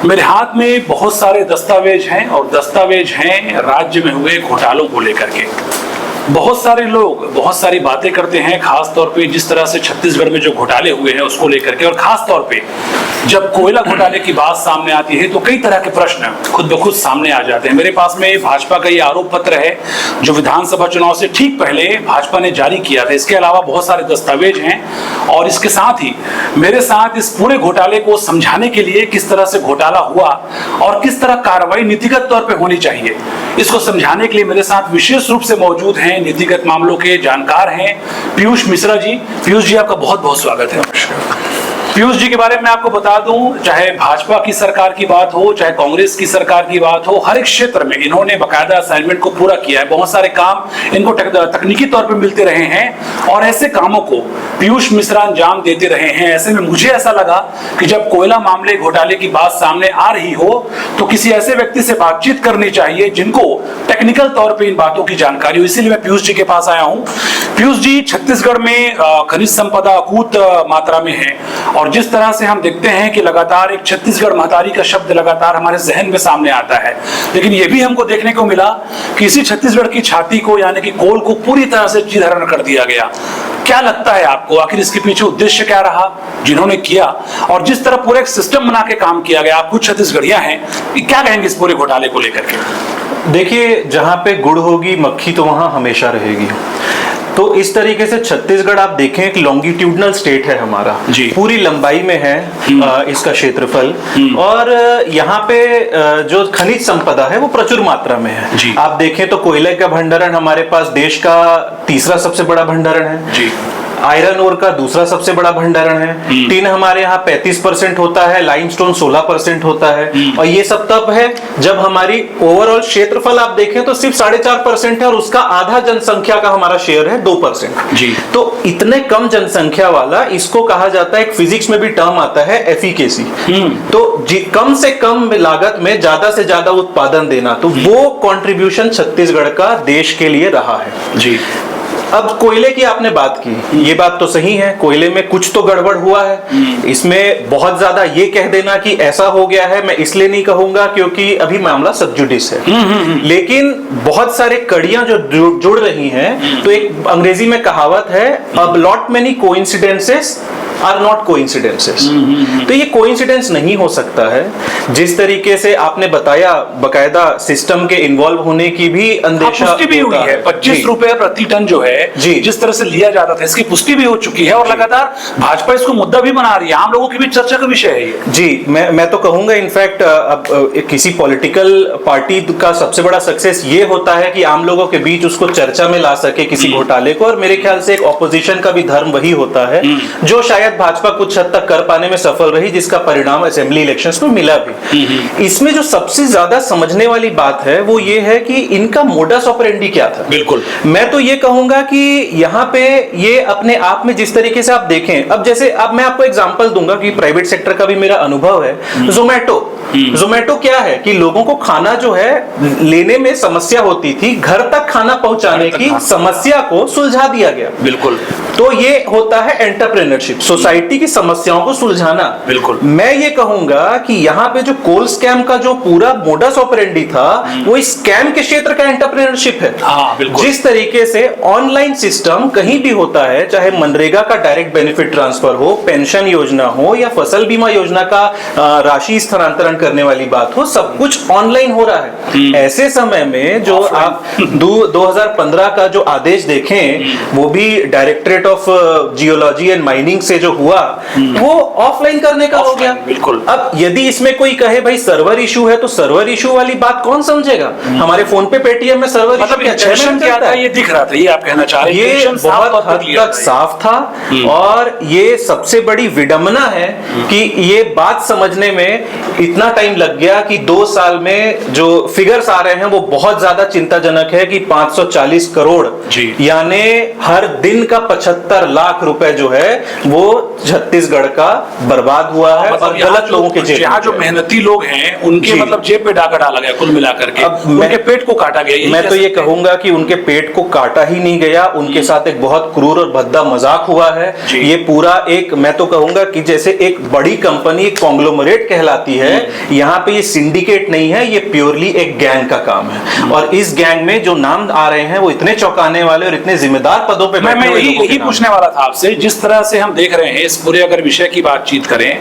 मेरे हाथ में बहुत सारे दस्तावेज हैं और दस्तावेज हैं राज्य में हुए घोटालों को लेकर के। बहुत सारे लोग बहुत सारी बातें करते हैं, खास तौर पे जिस तरह से छत्तीसगढ़ में जो घोटाले हुए हैं उसको लेकर के, और खास तौर पे जब कोयला घोटाले की बात सामने आती है तो कई तरह के प्रश्न खुद ब खुद सामने आ जाते हैं। मेरे पास में भाजपा का ये आरोप पत्र है जो विधानसभा चुनाव से ठीक पहले भाजपा ने जारी किया था। इसके अलावा बहुत सारे दस्तावेज हैं और इसके साथ ही मेरे साथ इस पूरे घोटाले को समझाने के लिए किस तरह से घोटाला हुआ और किस तरह कार्रवाई नीतिगत तौर पर होनी चाहिए, इसको समझाने के लिए मेरे साथ विशेष रूप से मौजूद हैं नीतिगत मामलों के जानकार हैं पीयूष मिश्रा जी। पीयूष जी, आपका बहुत बहुत स्वागत है। पीयूष जी के बारे में आपको बता दूं, चाहे भाजपा की सरकार की बात हो चाहे कांग्रेस की सरकार की बात हो, हर एक क्षेत्र में इन्होंने बकायदा असाइनमेंट को पूरा किया है। बहुत सारे काम इनको तकनीकी तौर पर मिलते रहे हैं और ऐसे कामों को पीयूष मिश्रा अंजाम देते रहे हैं। ऐसे में मुझे ऐसा लगा कि जब कोयला मामले घोटाले की बात सामने आ रही हो तो किसी ऐसे व्यक्ति से बातचीत करनी चाहिए जिनको टेक्निकल तौर पर इन बातों की जानकारी हो। इसीलिए मैं पीयूष जी के पास आया हूँ। पीयूष जी, छत्तीसगढ़ में खनिज संपदा अकूत मात्रा में है और जिस तरह से हम देखते हैं कि लगातार एक छत्तीसगढ़ महतारी का शब्द लगातार हमारे जहन में सामने आता है, लेकिन यह भी हमको देखने को मिला कि इसी छत्तीसगढ़ की छाती को यानी कि कोल को पूरी तरह से चिरहरण कर दिया गया। क्या लगता है आपको, आखिर इसके पीछे उद्देश्य क्या रहा जिन्होंने किया, और जिस तरह पूरा एक सिस्टम बना के काम किया गया, आप कुछ छत्तीसगढ़िया हैं, क्या कहेंगे इस पूरे घोटाले को लेकर के? देखिए, जहां पे गुड़ होगी मक्खी तो वहां हमेशा रहेगी। तो इस तरीके से छत्तीसगढ़ आप देखें एक लॉन्गिट्यूडनल स्टेट है हमारा, पूरी लंबाई में है इसका क्षेत्रफल, और यहाँ पे जो खनिज संपदा है वो प्रचुर मात्रा में है। आप देखें तो कोयले का भंडारण हमारे पास देश का तीसरा सबसे बड़ा भंडारण है, आयरन ओर का दूसरा सबसे बड़ा भंडारण है, टिन हमारे यहाँ 35% होता है, लाइमस्टोन 16% होता है, और ये सब तब है जब हमारी ओवरऑल क्षेत्रफल आप देखें तो सिर्फ 4.5% है और उसका आधा जनसंख्या का हमारा शेयर है 2%। तो इतने कम जनसंख्या वाला, इसको कहा जाता है, एक फिजिक्स में भी टर्म आता है एफिकेसी। तो कम से कम लागत में ज्यादा से ज्यादा उत्पादन देना, तो वो कंट्रीब्यूशन छत्तीसगढ़ का देश के लिए रहा है। जी, अब कोयले की आपने बात की, ये बात तो सही है, कोयले में कुछ तो गड़बड़ हुआ है। इसमें बहुत ज्यादा ये कह देना कि ऐसा हो गया है, मैं इसलिए नहीं कहूंगा क्योंकि अभी मामला सब जुडिस है, लेकिन बहुत सारे कड़ियां जो जुड़ रही हैं। तो एक अंग्रेजी में कहावत है, अब lot many coincidences are not coincidences. तो ये कोइंसिडेंस नहीं हो सकता है। जिस तरीके से आपने बताया, बकायदा सिस्टम के इन्वॉल्व होने की भी अंदेशा पुष्टि भी हुई है। 25 रुपए प्रति टन जो है जिस तरह से लिया जाता था, इसकी पुष्टि भी हो चुकी है और लगातार भाजपा इसको मुद्दा भी बना रही है, आम लोगों की भी चर्चा का विषय है ये। जी, मैं तो कहूंगा इनफैक्ट अब किसी पॉलिटिकल पार्टी का सबसे बड़ा सक्सेस ये होता है कि आम लोगों के बीच उसको चर्चा में ला सके किसी घोटाले को, और मेरे ख्याल से एक ऑपोजिशन का भी धर्म वही होता है जो शायद भाजपा कुछ हद तक कर पाने में सफल रही, जिसका परिणाम असेंबली इलेक्शंस में मिला भी। इसमें जो सबसे ज्यादा समझने वाली बात है वो ये है कि इनका मोडस ऑपरेंडी क्या था। बिल्कुल, मैं तो ये कहूंगा कि यहाँ पे ये अपने आप में जिस तरीके से आप देखें, अब जैसे अब मैं आपको एग्जांपल दूंगा कि प्राइवेट सेक्टर का भी मेरा अनुभव है। जोमेटो क्या है कि लोगों को खाना जो है लेने में समस्या होती थी, घर तक खाना पहुंचाने की समस्या को सुलझा दिया गया। बिल्कुल, तो ये होता है एंटरप्रेन्योरशिप, सोसाइटी की समस्याओं को सुलझाना। बिल्कुल, मैं ये कहूंगा कि यहाँ पे जो कोल स्कैम का जो पूरा मोडस ऑपरेंडी था वो इस स्कैम के क्षेत्र का एंटरप्रेन्योरशिप है। जिस तरीके से ऑनलाइन सिस्टम कहीं भी होता है, चाहे मनरेगा का डायरेक्ट बेनिफिट ट्रांसफर हो, पेंशन योजना हो या फसल बीमा योजना का राशि स्थानांतरण करने वाली बात हो, सब कुछ ऑनलाइन हो रहा है। ऐसे समय में जो आप 2015 का जो आदेश देखें, वो भी directorate of geology and mining से जो हुआ वो ऑफलाइन करने का हो गया। बिल्कुल, अब यदि इसमें कोई कहे भाई सर्वर इशू है, तो सर्वर इशू वाली बात कौन समझेगा? हमारे फोन पे पेटीएम में सर्वर इशू क्या था, ये दिख रहा था, ये आप कहना चाह रहे हैं? ये बहुत हद तक साफ था, और ये सबसे बड़ी विडंबना है कि ये बात समझने में इतना टाइम लग गया कि 2 साल में जो फिगर्स आ रहे हैं वो बहुत ज्यादा चिंताजनक है कि 540 करोड़ यानी हर दिन का 75 लाख रुपए जो है वो छत्तीसगढ़ का बर्बाद हुआ है, और गलत लोगों के जेब, यहाँ जो मेहनती लोग हैं उनके मतलब जेब पे डाका डाला गया, कुल मिलाकर के उनके पेट को काटा गया। मैं तो ये कहूंगा कि उनके पेट को काटा ही नहीं गया, उनके साथ एक बहुत क्रूर और भद्दा मजाक हुआ है। ये पूरा एक, मैं तो कहूंगा कि जैसे एक बड़ी कंपनी एक कॉन्ग्लोमरेट कहलाती है, यहाँ पे ये सिंडिकेट नहीं है, ये प्योरली एक गैंग का काम है। और इस गैंग में जो नाम आ रहे हैं वो इतने चौंकाने वाले और इतने जिम्मेदार पदों पे मैं यही पूछने वाला था आपसे। जिस तरह से हम देख रहे हैं इस पूरे अगर विषय की बातचीत करें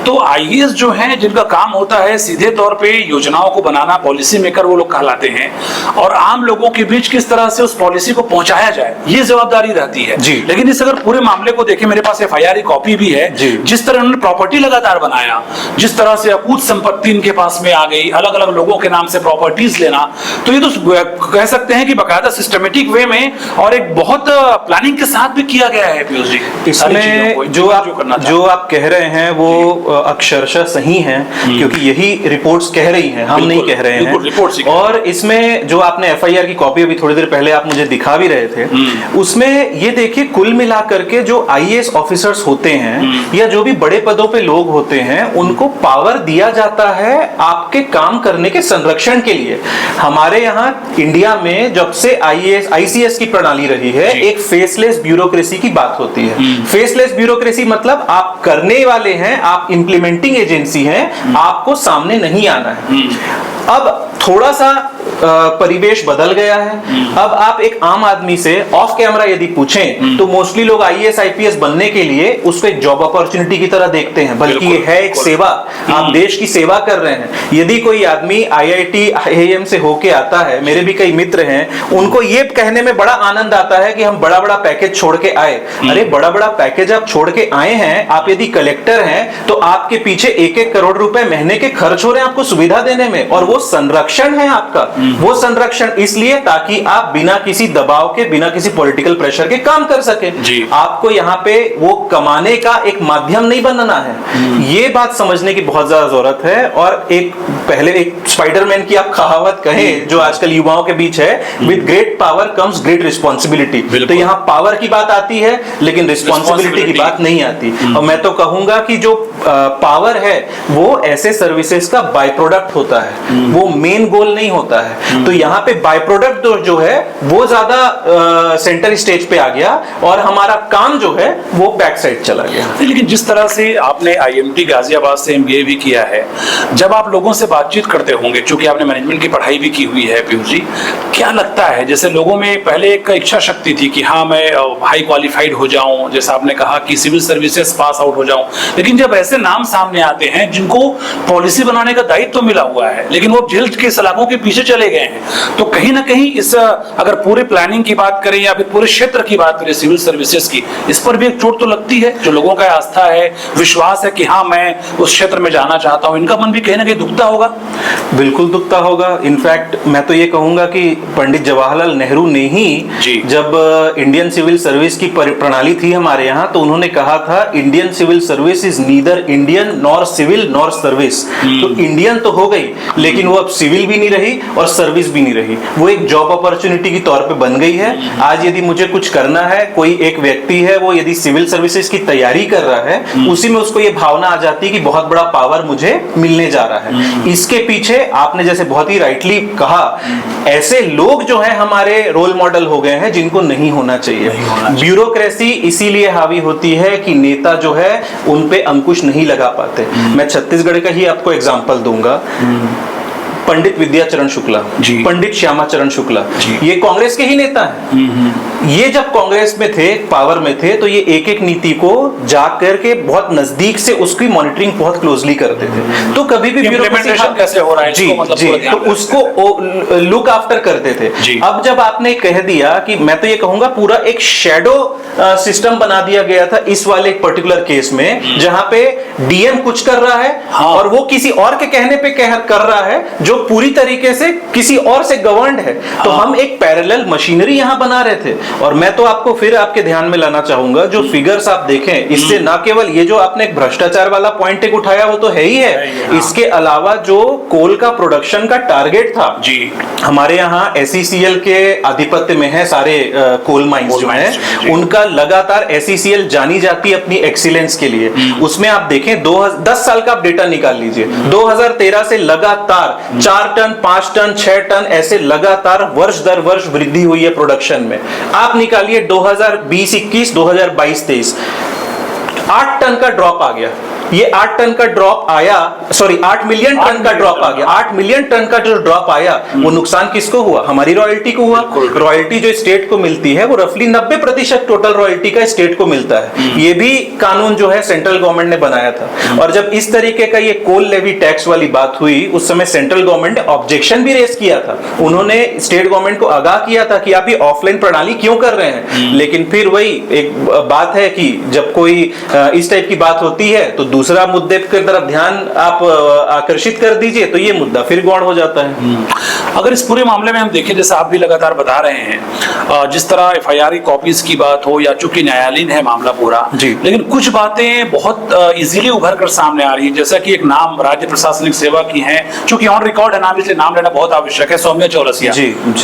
तो आईएएस जो हैं जिनका काम होता है सीधे तौर पे योजनाओं को बनाना, पॉलिसी मेकर वो लोग कहलाते हैं, और आम लोगों के बीच किस तरह से उस पॉलिसी को पहुंचाया जाए ये जवाबदारी रहती है। लेकिन इस अगर पूरे मामले को देखें, मेरे पास एफआईआर की कॉपी भी है, जिस तरह उन्होंने प्रॉपर्टी लगातार बनाया, जिस तरह से अकूत संपत्ति इनके पास में आ गई, अलग अलग लोगों के नाम से प्रॉपर्टीज लेना, तो ये तो कह सकते हैं कि बाकायदा सिस्टमेटिक वे में और एक बहुत प्लानिंग के साथ भी किया गया है पीयूष जी। इसमें जो आप कह रहे हैं वो अक्षरशः सही है, क्योंकि यही रिपोर्ट्स कह रही हैं, हम नहीं कह रहे हैं। और इसमें जो आपने एफआईआर की कॉपी अभी थोड़ी देर पहले आप मुझे दिखा भी रहे थे, उसमें ये देखिए कुल मिलाकर के जो आईएएस ऑफिसर्स होते हैं या जो भी बड़े पदों पे लोग होते हैं उनको पावर दिया जाता है आपके काम करने के संरक्षण के लिए। हमारे यहाँ इंडिया में जब से आईएएस आईसीएस की प्रणाली रही है, एक फेसलेस ब्यूरोक्रेसी की बात होती है। फेसलेस ब्यूरोक्रेसी मतलब आप करने वाले हैं, आप इंप्लीमेंटिंग एजेंसी हैं, आपको सामने नहीं आना है। अब थोड़ा सा परिवेश बदल गया है। अब आप एक आम आदमी से ऑफ कैमरा यदि पूछें तो मोस्टली लोग आईएएस आईपीएस बनने के लिए उसको एक जॉब अपॉर्चुनिटी की तरह देखते हैं, बल्कि ये है एक सेवा, आप देश की सेवा कर रहे हैं। यदि कोई आदमी आईआईटी आईआईएम से होके आता है, मेरे भी कई मित्र हैं, उनको ये कहने में बड़ा आनंद आता है कि हम बड़ा बड़ा पैकेज छोड़ के आए। अरे बड़ा बड़ा पैकेज आप छोड़ के आए हैं, आप यदि कलेक्टर हैं तो आपके पीछे 1-1 करोड़ रुपए महीने के खर्च हो रहे हैं आपको सुविधा देने में, और वो संरक्षण है आपका। वो संरक्षण इसलिए ताकि आप बिना किसी दबाव के, बिना किसी पॉलिटिकल प्रेशर के काम कर सके। आपको यहाँ पे वो कमाने का एक माध्यम नहीं बनना है। ये बात समझने की बहुत ज्यादा जरूरत है। और एक पहले एक स्पाइडरमैन की आप कहावत कहें जो आजकल युवाओं के बीच है, with great power comes great responsibility. तो यहाँ पावर की बात आती है लेकिन रिस्पॉन्सिबिलिटी की बात नहीं आती। और मैं तो कहूंगा कि जो पावर है वो ऐसे सर्विसेज का बाय प्रोडक्ट होता है, वो मेन गोल नहीं होता है। तो यहाँ पे बाय प्रोडक्ट जो है वो ज्यादा सेंटर स्टेज पे आ गया और हमारा काम जो है वो बैक साइड चला गया। लेकिन जिस तरह से आपने आईएमटी गाजियाबाद से एमबीए भी किया है, जब आप लोगों से बातचीत करते होंगे, चूंकि आपने मैनेजमेंट की पढ़ाई भी की हुई है पीयूष जी, क्या लगता है जैसे लोगों में पहले एक इच्छा शक्ति थी कि हाँ मैं हाई क्वालिफाइड हो जाऊं, जैसा आपने कहा कि सिविल सर्विसेज पास आउट हो जाऊं, लेकिन जब ऐसे नाम सामने आते हैं जिनको पॉलिसी बनाने का दायित्व तो मिला हुआ है लेकिन वो जेल के सलाखों के पीछे चले गए हैं, तो कहीं ना कहीं इस अगर पूरे प्लानिंग की बात करें या फिर पूरे क्षेत्र की बात करें सिविल सर्विसेज की, इस पर भी एक चोट तो लगती है। जो लोगों का आस्था है, विश्वास है कि हाँ मैं उस क्षेत्र में जाना चाहता हूं, इनका मन भी कहीं ना कहीं दुखता होगा। बिल्कुल दुखता होगा। इनफैक्ट मैं तो ये कहूंगा कि पंडित जवाहरलाल नेहरू ने ही जब इंडियन सिविल सर्विस की प्रणाली थी हमारे यहाँ, तो उन्होंने कहा था Indian civil service is neither Indian nor civil nor service. तो इंडियन तो हो गई लेकिन वो अब सिविल भी नहीं रही और सर्विस भी नहीं रही, वो एक जॉब अपॉर्चुनिटी की तौर पे बन गई है। आज यदि मुझे कुछ करना है, कोई एक व्यक्ति है वो यदि सिविल सर्विसेज की तैयारी कर रहा है, उसी में उसको ये भावना आ जाती है कि बहुत बड़ा पावर मुझे मिलने जा रहा है। इसके पीछे आपने जैसे बहुत ही राइटली कहा, ऐसे लोग जो है हमारे रोल मॉडल हो गए हैं जिनको नहीं होना चाहिए। ब्यूरोक्रेसी इसीलिए हावी होती है कि नेता जो है उन पे अंकुश नहीं लगा पाते। मैं छत्तीसगढ़ का ही आपको एग्जांपल दूंगा। पंडित विद्याचरण शुक्ला, पंडित श्यामाचरण शुक्ला, ये कांग्रेस के ही नेता हैं। ये जब कांग्रेस में थे, पावर में थे, तो ये एक एक नीति को जाकर के बहुत नजदीक से उसकी मॉनिटरिंग बहुत क्लोजली करते थे। तो कभी भी इम्प्लीमेंटेशन कैसे हो रहा है, जी तो उसको लुक आफ्टर करते थे। अब जब आपने कह दिया कि मैं तो ये कहूंगा पूरा एक शैडो सिस्टम बना दिया गया था इस वाले पर्टिकुलर केस में, जहां पे डीएम कुछ कर रहा है और वो किसी और के कहने पे कर रहा है जो पूरी तरीके से किसी और से गवर्नड है। तो हम एक पैरेलल मशीनरी यहां बना रहे थे। और मैं तो आपको फिर आपके ध्यान में लाना चाहूंगा, जो फिगर्स आप देखें, इससे ना केवल ये जो आपने एक भ्रष्टाचार वाला पॉइंट एक उठाया वो तो है ही है, इसके अलावा जो कोल का प्रोडक्शन का टारगेट था जी, हमारे यहाँ एसईसीएल के आधिपत्य में है सारे कोल माइंस जो हैं, उनका लगातार एसईसीएल जानी जाती है अपनी एक्सीलेंस के लिए। उसमें आप देखें 10 साल का आप डेटा निकाल लीजिए, 2013 से लगातार 4 टन 5 टन 6 टन ऐसे लगातार वर्ष दर वर्ष वृद्धि हुई है प्रोडक्शन में। आप निकालिए 2020-21 2022-23 8 टन का ड्रॉप आ गया। ये 8 टन का ड्रॉप आया, सॉरी 8 मिलियन टन का ड्रॉप आ गया। 8 मिलियन टन का जो ड्रॉप आया वो नुकसान किसको हुआ? हमारी रॉयल्टी को हुआ। रॉयल्टी जो स्टेट को मिलती है वो रफली 90% टोटल रॉयल्टी का स्टेट को मिलता है। ये भी कानून जो है सेंट्रल गवर्नमेंट ने बनाया था। और जब इस तरीके का ये कोल लेवी टैक्स वाली बात हुई, उस समय सेंट्रल गवर्नमेंट ने ऑब्जेक्शन भी रेज किया था। उन्होंने स्टेट गवर्नमेंट को आगाह किया था कि आप ये ऑफलाइन प्रणाली क्यों कर रहे हैं। लेकिन फिर वही एक बात है कि जब कोई इस टाइप की बात होती है तो दूसरा मुद्दे की तरफ ध्यान आप आकर्षित कर दीजिए तो ये मुद्दा फिर गौड़ हो जाता है। अगर इस पूरे मामले में हम देखें, जैसे आप भी लगातार बता रहे हैं, जिस तरह एफआईआर की कॉपीज की बात हो या चूंकि न्यायालयीन है मामला पूरा, लेकिन कुछ बातें बहुत इजीली उभर कर सामने आ रही है। जैसा कि एक नाम राज्य प्रशासनिक सेवा की है, चूंकि ऑन रिकॉर्ड है नाम, इसलिए नाम लेना बहुत आवश्यक है, सौम्या चौरसिया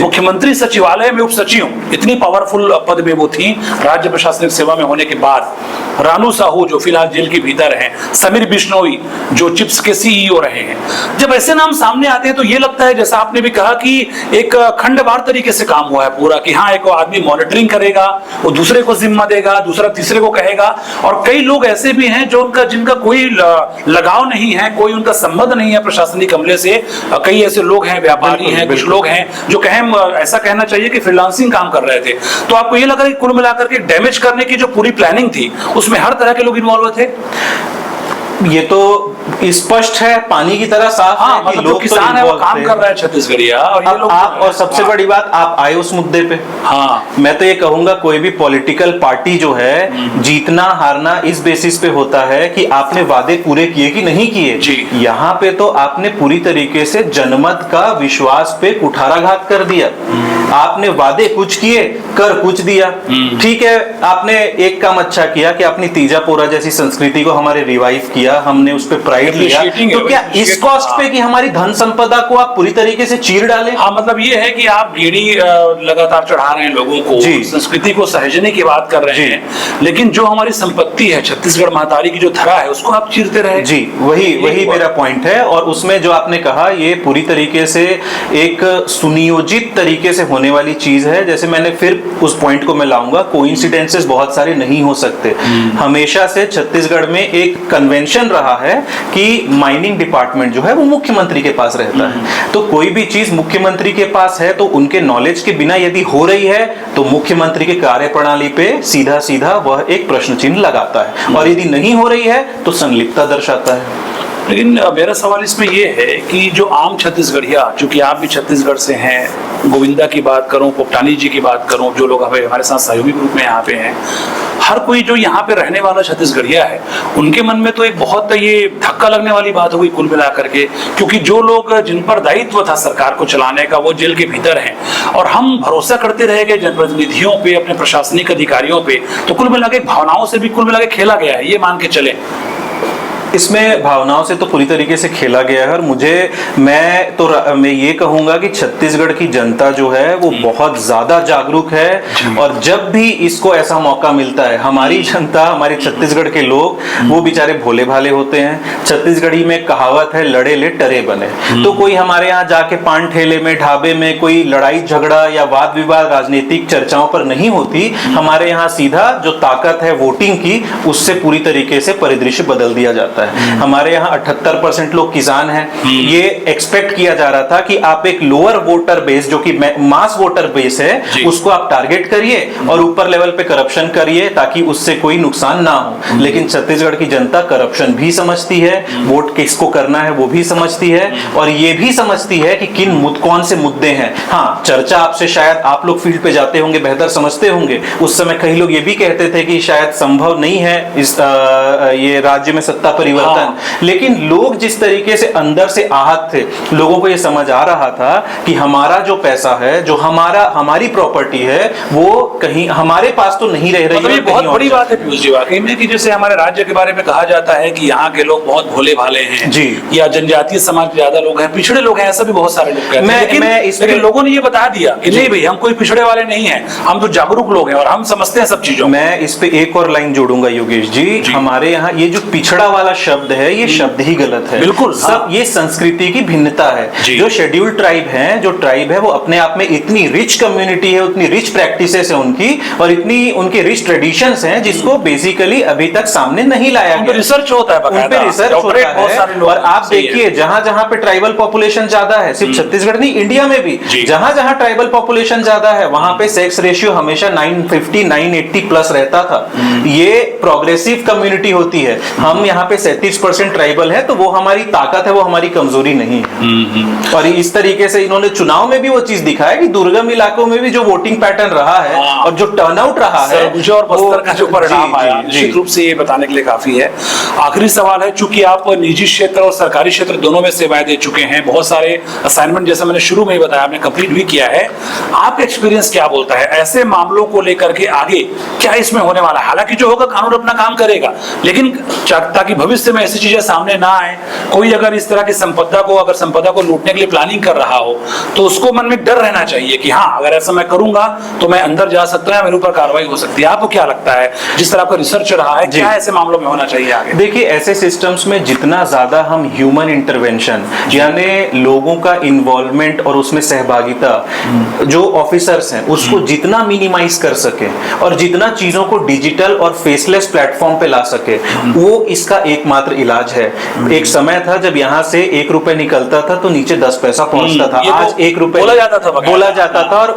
मुख्यमंत्री सचिवालय में उप सचिव, इतनी पावरफुल पद में वो थी राज्य प्रशासनिक सेवा में होने के बाद। रानू साहू जो फिलहाल जेल के भीतर हैं, समीर बिश्नोई जो चिप्स के सीईओ रहे हैं। जब ऐसे नाम सामने आते हैं तो ये लगता है, जैसा आपने भी कहा, कि एक खंडवार तरीके से काम हुआ है पूरा, कि हाँ एक आदमी मॉनिटरिंग करेगा, वो दूसरे को जिम्मा देगा, दूसरा तीसरे को कहेगा। और कई लोग ऐसे भी हैं जो जिनका कोई लगाव नहीं है, कोई उनका संबंध नहीं है प्रशासनिक अमले से। कई ऐसे लोग हैं, व्यापारी हैं, कुछ लोग हैं जो ऐसा कहना चाहिए कि फ्रीलांसिंग काम कर रहे थे। तो आपको ये लगा कि कुल मिलाकर के डैमेज करने की जो पूरी प्लानिंग थी उसमें हर तरह के लोग इन्वॉल्व थे? ये तो स्पष्ट है, पानी की तरह साफ है कि मतलब लोग किसान तो है वो काम कर रहा है छत्तीसगढ़िया, और ये लोग आप और सबसे बड़ी बात, आप आए उस मुद्दे पे। मैं तो ये कहूंगा कोई भी पॉलिटिकल पार्टी जो है, जीतना हारना इस बेसिस पे होता है कि आपने वादे पूरे किए कि नहीं किए। यहाँ पे तो आपने पूरी तरीके से जनमत का विश्वास पे कुठाराघात कर दिया। आपने वादे कुछ किए, कर कुछ दिया। ठीक है, आपने एक काम अच्छा किया कि आपने तीजा पोरा जैसी संस्कृति को हमारे रिवाइव किया, हमने उस पे प्राइड लिया। तो क्या इस कॉस्ट पे कि हमारी धन संपदा को आप पूरी तरीके से चीर डालें? हाँ, मतलब ये है कि आप गेड़ी लगातार चढ़ा रहे हैं लोगों को, संस्कृति को सहेजने की बात कर रहे हैं, लेकिन जो हमारी संपत्ति है, छत्तीसगढ़ महातारी की जो धरा है, उसको आप चीरते रहे। जी, वही मेरा पॉइंट है। और उसमें जो आपने कहा, ये पूरी तरीके से एक सुनियोजित तरीके से होने वाली चीज है। जैसे मैंने फिर उस पॉइंट को मैं लाऊंगा, कोइंसिडेंसेस बहुत सारे नहीं हो सकते। हमेशा से छत्तीसगढ़ में एक कन्वेंशन रहा है कि माइनिंग डिपार्टमेंट जो है वो मुख्यमंत्री के पास रहता है। तो कोई भी चीज मुख्यमंत्री के पास है तो उनके नॉलेज के बिना यदि हो रही है तो मुख्यमंत्री के कार्यप्रणाली पे सीधा सीधा वह एक प्रश्न चिन्ह लगाता है, और यदि नहीं हो रही है तो संलिप्तता दर्शाता है। लेकिन मेरा सवाल इसमें यह है कि जो आम छत्तीसगढ़िया, चूंकि आप भी छत्तीसगढ़ से हैं, गोविंदा की बात करूं, पोपटानी जी की बात करूं, जो लोग हमारे साथ सहयोगी ग्रुप में यहाँ पे हैं, हर कोई जो यहाँ पे रहने वाला छत्तीसगढ़िया है, उनके मन में तो एक बहुत ये धक्का लगने वाली बात हो गई कुल मिलाकर के, क्योंकि जो लोग जिन पर दायित्व था सरकार को चलाने का वो जेल के भीतर हैं, और हम भरोसा करते रह गए जनप्रतिनिधियों पे, अपने प्रशासनिक अधिकारियों पे। तो कुल मिला के भावनाओं से भी कुल मिला के खेला गया है, ये मान के चले। इसमें भावनाओं से तो पूरी तरीके से खेला गया है। और मैं ये कहूंगा कि छत्तीसगढ़ की जनता जो है वो बहुत ज्यादा जागरूक है, और जब भी इसको ऐसा मौका मिलता है, हमारी जनता, हमारे छत्तीसगढ़ के लोग, वो बेचारे भोले भाले होते हैं। छत्तीसगढ़ी में कहावत है, लड़े ले टरे बने। तो कोई हमारे यहाँ जाके पान ठेले में, ढाबे में कोई लड़ाई झगड़ा या वाद विवाद राजनीतिक चर्चाओं पर नहीं होती। हमारे यहाँ सीधा जो ताकत है वोटिंग की, उससे पूरी तरीके से परिदृश्य बदल दिया जाता है। हमारे यहाँ 78% लोग किसान हैं। ये एक्सपेक्ट किया जा रहा था कि आप एक लोअर वोटर बेस, जो कि मास वोटर बेस है, उसको आप टारगेट करिए और ऊपर लेवल पे करप्शन करिए ताकि उससे कोई नुकसान ना हो। लेकिन छत्तीसगढ़ की जनता करप्शन भी समझती है, वोट किसको करना है वो भी समझती है, और ये भी समझती है कि कौन से मुद्दे हैं। हाँ, चर्चा आपसे शायद, आप लोग फील्ड पे जाते होंगे, बेहतर समझते होंगे। उस समय कई लोग ये भी कहते थे कि शायद संभव नहीं है इस ये राज्य में सत्ता परिवर्तन। लेकिन लोग जिस तरीके से अंदर से आहत थे, लोगों को ये समझ आ रहा था कि हमारा जो पैसा है, जो हमारी प्रॉपर्टी है, वो कहीं हमारे पास तो नहीं रह रही। मतलब ये बहुत बड़ी बात है पीयूष जी वाकई में, कि जैसे हमारे राज्य के बारे में कहा जाता है कि यहाँ के लोग बहुत भोले भाले हैं जी, या जनजातीय समाज के ज्यादा लोग हैं, पिछड़े लोग हैं, ऐसा भी बहुत सारे लोग कहते हैं। लेकिन लोगों ने ये बता दिया कि नहीं भाई, हम कोई पिछड़े वाले नहीं है, हम तो जागरूक लोग हैं और हम समझते हैं सब चीजों। मैं इस पे एक और लाइन जोड़ूंगा योगेश जी। हमारे यहाँ ये जो पिछड़ा वाला शब्द है ये शब्द ही गलत है। बिल्कुल सब ये संस्कृति की भिन्नता है। जो शेड्यूल्ड ट्राइब है, जो ट्राइब है वो अपने आप में इतनी रिच कम्युनिटी है, उतनी रिच प्रैक्टिसेस है उनकी, और इतनी उनके रिच ट्रेडिशंस हैं जिसको बेसिकली अभी तक सामने नहीं लाया गया। रिसर्च होता है, उन पे रिसर्च होता है। और आप देखिए जहां जहां पे ट्राइबल पॉपुलेशन ज्यादा है, सिर्फ छत्तीसगढ़ नहीं इंडिया में भी जहां जहां ट्राइबल पॉपुलेशन ज्यादा है वहां पे सेक्स रेशियो हमेशा 950 980 प्लस रहता था। ये प्रोग्रेसिव कम्युनिटी होती है। हम यहाँ पे 37% ट्राइबल है, तो वो हमारी ताकत है, वो हमारी कमजोरी नहीं है। और इस तरीके से इन्होंने चुनाव में भी वो चीज दिखाया कि दुर्गम इलाकों में भी जो वोटिंग पैटर्न रहा है और जो टर्नआउट रहा है और बस्तर का जो परिणाम आया, निश्चित रूप से ये बताने के लिए काफी है। आखिरी सवाल है, चूंकि आप निजी क्षेत्र और सरकारी क्षेत्र दोनों में सेवाएं दे चुके हैं, बहुत सारे असाइनमेंट जैसा मैंने शुरू में ही बताया आपने कंप्लीट भी किया है, आपका एक्सपीरियंस क्या बोलता है ऐसे मामलों को लेकर के आगे क्या इसमें होने वाला है? हालांकि जो होगा कानून अपना काम करेगा, लेकिन ताकि भविष्य में ऐसी चीजें सामने ना आए, कोई अगर इस तरह की संपदा को लूटने के लिए प्लानिंग कर रहा हो तो उसको मन में डर रहना चाहिए कि हाँ अगर ऐसा मैं करूंगा तो मैं अंदर जा सकता हूं, मेरे ऊपर कार्रवाई हो सकती है। आपको क्या लगता है, जिस तरह का रिसर्च रहा है, क्या ऐसे मामलों में होना चाहिए आगे? देखिए ऐसे सिस्टम्स में जितना ज्यादा हम ह्यूमन इंटरवेंशन यानी लोगों का इन्वॉल्वमेंट और उसमें सहभागिता जो ऑफिसर्स हैं उसको जितना मिनिमाइज कर सके और जितना चीजों को डिजिटल और फेसलेस प्लेटफॉर्म पे ला सके, वो इसका एकमात्र इलाज है। एक समय था जब यहाँ से 1 रुपए निकलता था तो नीचे 10 पैसा पहुंचता था। आज 1 रुपए बोला जाता था और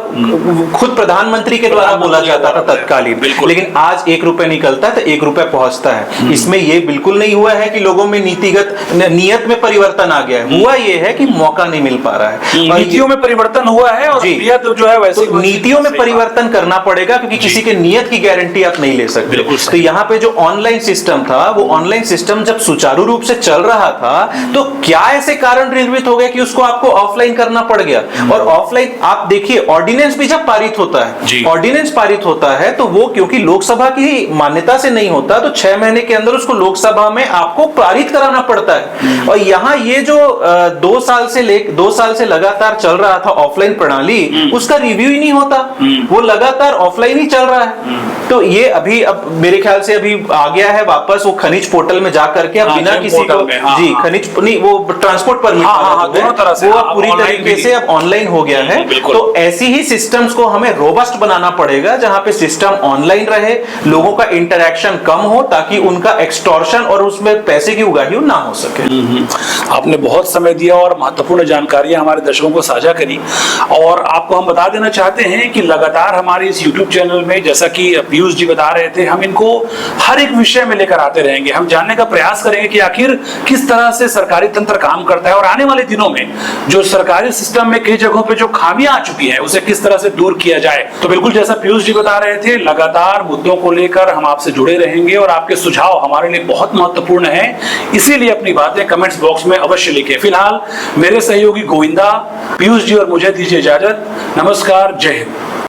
खुद प्रधानमंत्री के द्वारा बोला जाता था तत्कालीन, लेकिन आज 1 रुपए निकलता तो 1 रुपए पहुंचता है। इसमें ये बिल्कुल नहीं हुआ है कि लोगों में नियत में परिवर्तन आ गया है, हुआ ये है कि मौका नहीं मिल पा रहा है। नीतियों में परिवर्तन हुआ है और नियत जो है वैसे तो नीतियों में परिवर्तन करना पड़ेगा, क्योंकि किसी के नियत की गारंटी आप नहीं ले सकते। तो यहाँ पे जो ऑनलाइन सिस्टम था, वो ऑनलाइन सिस्टम जब सुचारू रूप से चल रहा था तो क्या ऐसे कारण निर्मित हो गए कि उसको आपको ऑफलाइन करना पड़ गया? और ऑफलाइन आप देखिए ऑर्डिनेंस भी जब पारित होता है, ऑर्डिनेंस पारित होता है तो वो क्योंकि लोकसभा की मान्यता से नहीं होता तो 6 महीने के अंदर उसको लोकसभा में आपको पारित कराना पड़ता है। और यहाँ ये जो 2 साल से लगातार चल रहा था ऑफलाइन प्रणाली, उसका रिव्यू ही नहीं होता, वो लगातार ऑफलाइन ही चल रहा है। तो ये अभी अब मेरे ख्याल से अभी आ गया है वापस वो खनिज पोर्टल में जाकर के अब बिना किसी को खनिज नहीं, वो ट्रांसपोर्ट परमिट दोनों तरह से वो पूरी तरीके से अब ऑनलाइन हो गया है। तो ऐसी ही सिस्टम्स को हमें रोबस्ट बनाना पड़ेगा जहां पे सिस्टम ऑनलाइन रहे, लोगों का इंटरैक्शन कम हो, ताकि उनका एक्सटॉर्शन और उसमें पैसे की उगाही ना हो सके। आपने बहुत समय दिया और महत्वपूर्ण जानकारियां हमारे दर्शकों को साझा करी, और आपको हम बता देना चाहते हैं कि लगातार हमारे इस YouTube चैनल में, जैसा कि पीयूष जी बता रहे थे, हम इनको हर एक विषय में लेकर आते रहेंगे। हम जानने का प्रयास करेंगे कि आखिर किस तरह से सरकारी तंत्र काम करता है और आने वाले दिनों में जो सरकारी सिस्टम में कई जगहों पे जो खामियां आ चुकी हैं उसे किस तरह से दूर किया जाए। तो बिल्कुल जैसा पीयूष जी बता रहे थे, लगातार मुद्दों को लेकर हम आपसे जुड़े रहेंगे और आपके सुझाव हमारे लिए बहुत महत्वपूर्ण है, इसीलिए अपनी बातें कमेंट्स बॉक्स में अवश्य लिखें। फिलहाल मेरे सहयोगी गोविंदा, पीयूष जी और मुझे दीजिए इजाजत। नमस्कार, जय हिंद।